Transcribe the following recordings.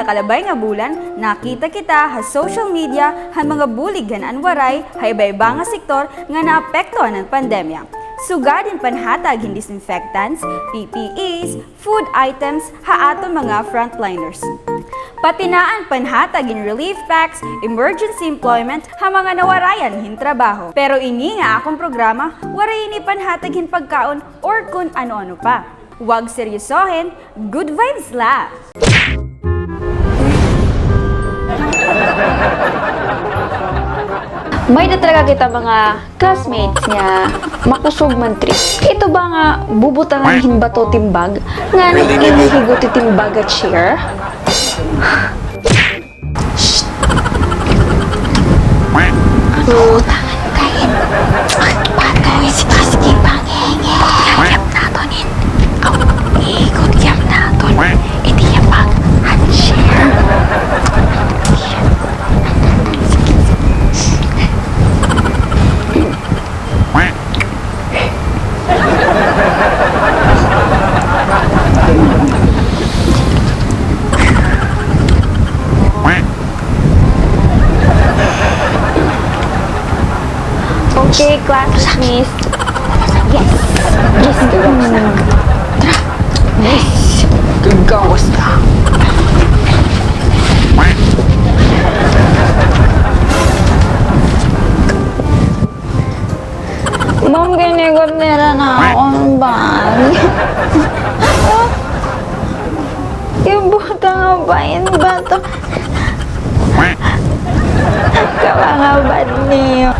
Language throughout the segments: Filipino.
nakalabay nga bulan, nakita kita ha social media han mga bulig gan anwaray ha iba-iba nga sektor nga naapektuhan ng pandemya. Sugadin panhatag hin disinfectants, PPEs, food items ha aton mga frontliners. Patinaan panhatag in relief packs, emergency employment ha mga nawarayan hin trabaho. Pero ini nga akong programa, waray ini panhatag hin pagkaon or kun ano-ano pa. Huwag seryosohin, good vibes la! May na talaga kita mga classmates nga makusog man trip. Ito ba nga bubutangan hinbato timbag nga nagkinihigot timbag at share? Butangan kain. Patay si Paski pangengen. Yam natonin. Ikot yam naton. Iti yam pang at share. Okay, class miss. Yes. Yes, gagawas na. Tara. Yes. Gagawas na. Ma'am, ginigot nila na akong bag. Yung buta nga ba yun ba ito? Kawangaban niyo.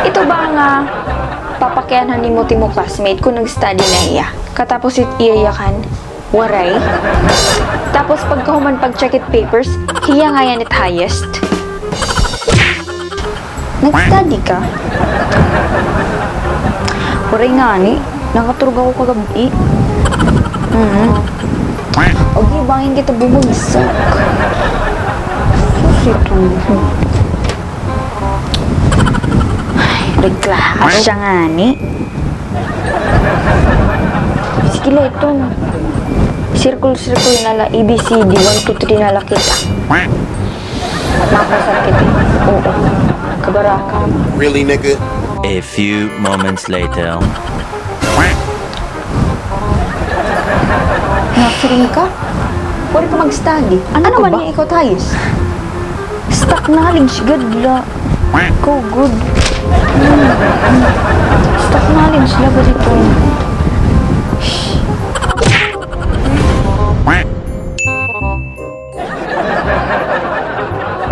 Ito ba nga papakyanan ni mo timo classmate kung nag-study na iya? Katapos iyayakan, waray. Tapos pagkahuman pag-check it papers, hiya nga yan it highest. Nag-study ka? Waray nga ni, nakaturog ako kagabi. Okay, bangin kita bumagsak. Susito. Reklamo siya nga ni. Sige la ito. Circle nala ABCD 1, 2, 3 nala kita. Mapasat kita. Oo. Kabaraka. Really, nigga? A few moments later. Nasiring ka? Pwede ka mag-study. Ano man niya ikaw tayos? Stuck knowledge, good la. Go good. Stuck knowledge la ba dito?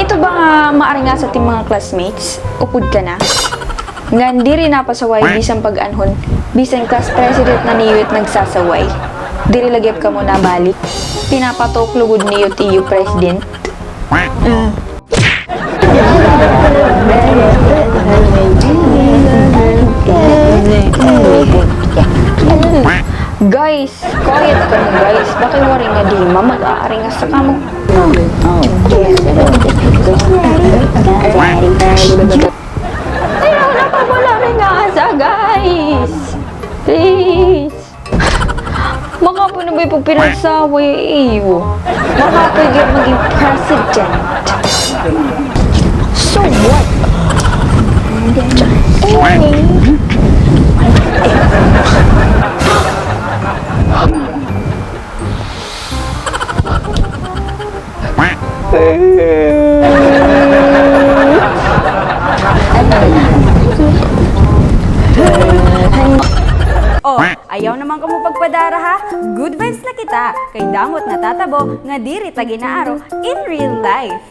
Ito ba nga maari nga sa ating mga classmates? Upod ka na? Nga di rin napasaway bisang pag-anhon, bisang class president na niyot nagsasaway. Diri lagyap ka mo na balik. Pinapatok lugod niyo tiyo president. Guys, quiet ka mo guys. Bakit wari nga di ma mag-aari nga sa kamo? Ayaw na pa wala rin nga sa guys. Please. Makapoy na ba yung pagpinasaway iyo? Makapoy yung maging president. So what? Oh, ayaw naman ka mo pagpadara ha? Good vibes na kita, kay damot na tatabo nga diri ta ginaaro in real life.